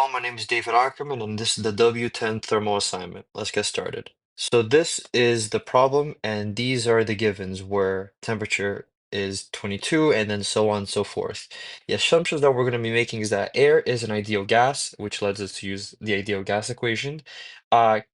everyone. My name is David Ackerman, and this is the W10 thermal assignment. Let's get started. So this is the problem, and these are the givens where temperature is 22, and then so on and so forth. The assumptions that we're going to be making is that air is an ideal gas, which leads us to use the ideal gas equation.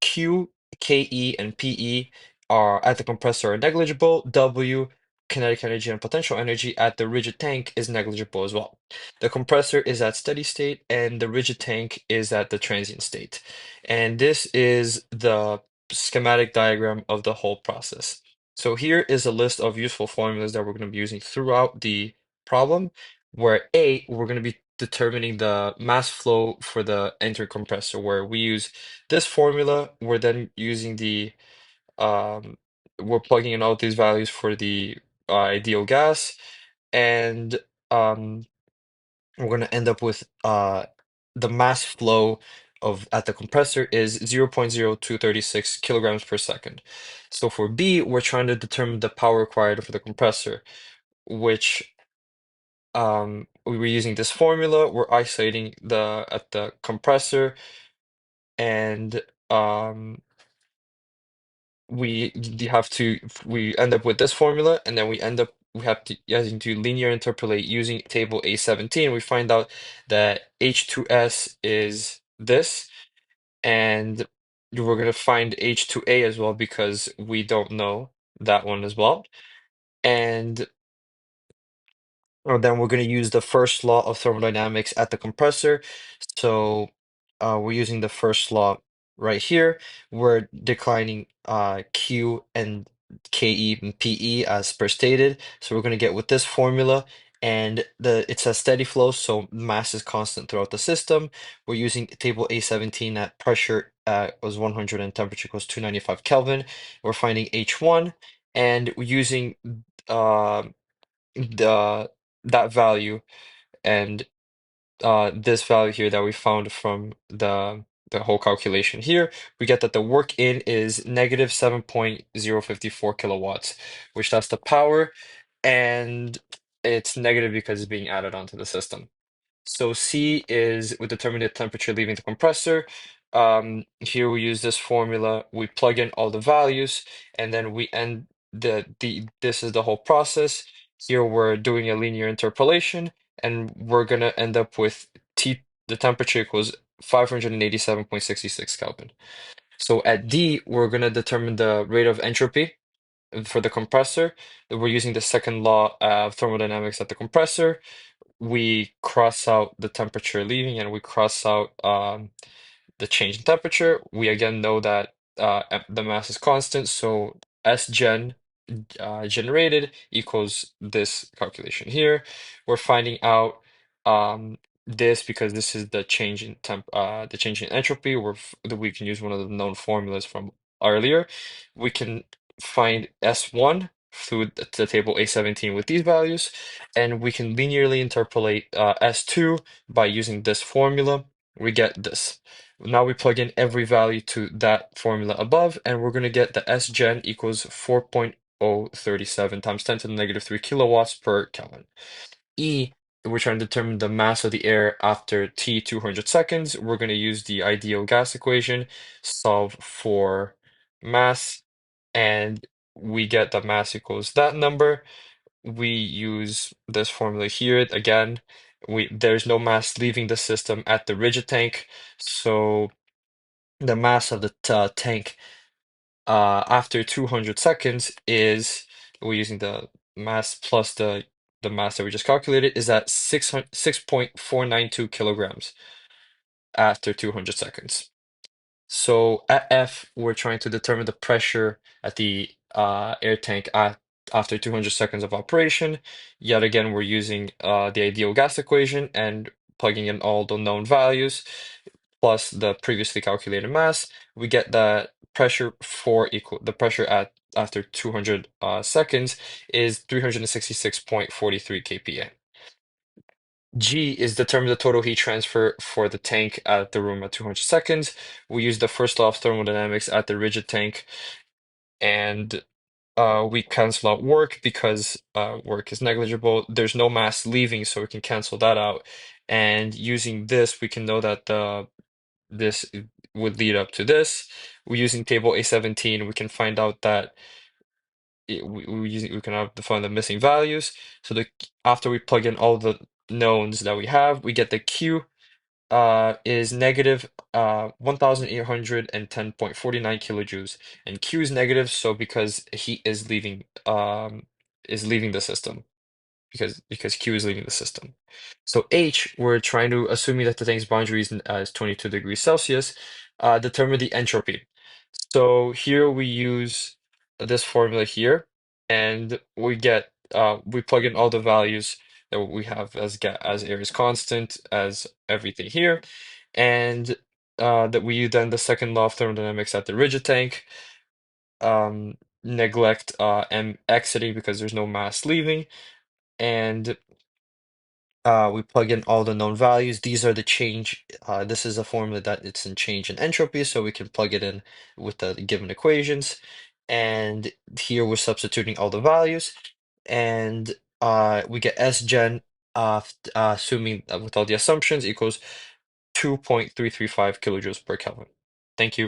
Q, Ke, and Pe are at the compressor are negligible. W, kinetic energy and potential energy at the rigid tank is negligible as well. The compressor is at steady state and the rigid tank is at the transient state. And this is the schematic diagram of the whole process. So here is a list of useful formulas that we're going to be using throughout the problem, where A, we're going to be determining the mass flow for the entry compressor, where we use this formula. We're then using um, we're plugging in all these values for the ideal gas, and we're going to end up with the mass flow of at the compressor is 0.0236 kilograms per second. So for B, we're trying to determine the power required for the compressor, which we were using this formula. We're isolating the at the compressor, and we end up with this formula, and then we have to having to linear interpolate using table A17. We find out that H2S is this, and we're gonna find H2A as well because we don't know that one as well. And then we're going to use the first law of thermodynamics at the compressor. So we're using the first law right here. We're declining Q and KE and PE as per stated. So we're going to get with this formula. And it's a steady flow, so mass is constant throughout the system. We're using table A17 at pressure was 100 and temperature equals 295 Kelvin. We're finding H1, and we're using uh, the that value and this value here that we found from the whole calculation here, we get that the work in is negative 7.054 kilowatts, which that's the power, and it's negative because it's being added onto the system. So C is we determine the temperature leaving the compressor. Here we use this formula, we plug in all the values, and then we end this is the whole process. Here we're doing a linear interpolation, and we're gonna end up with T, the temperature equals 587.66 Kelvin. So at D, we're gonna determine the rate of entropy for the compressor. We're using the second law of thermodynamics at the compressor. We cross out the temperature leaving and we cross out the change in temperature. We again know that the mass is constant, so S gen generated equals this calculation here. We're finding out this because this is the change in the change in entropy. We can use one of the known formulas from earlier. We can find S1 through the table A17 with these values, and we can linearly interpolate S2 by using this formula. We get this. Now we plug in every value to that formula above, and we're going to get the S gen equals 4.037 times 10 to the negative 3 kilowatts per Kelvin. E, we're trying to determine the mass of the air after T 200 seconds. We're going to use the ideal gas equation, solve for mass, and we get the mass equals that number. We use this formula here again. There's no mass leaving the system at the rigid tank, so the mass of the tank after 200 seconds is we're using the mass plus the mass that we just calculated is at 6.492 kilograms after 200 seconds. So at F, we're trying to determine the pressure at the air tank after 200 seconds of operation. Yet again, we're using the ideal gas equation and plugging in all the known values plus the previously calculated mass. We get that pressure for equal the pressure at after 200 seconds is 366.43 kPa. G is determine the total heat transfer for the tank at the room at 200 seconds. We use the first law of thermodynamics at the rigid tank, and we cancel out work because work is negligible. There's no mass leaving, so we can cancel that out. And using this, we can know that this would lead up to this. We're using table A17, we can find out that we can have find the missing values. So after we plug in all the knowns that we have, we get the Q is negative 1810.49 kilojoules, and Q is negative, so because heat is leaving the system, because Q is leaving the system. So H, we're trying to, assuming that the tank's boundary is 22 degrees Celsius, determine the entropy. So here we use this formula here, and we plug in all the values that we have as air is constant, as everything here, and that we use then the second law of thermodynamics at the rigid tank, neglect M exiting because there's no mass leaving, and we plug in all the known values. These are the change. This is a formula that it's in change in entropy, so we can plug it in with the given equations. And here we're substituting all the values, and we get S gen, assuming with all the assumptions, equals 2.335 kilojoules per Kelvin. Thank you.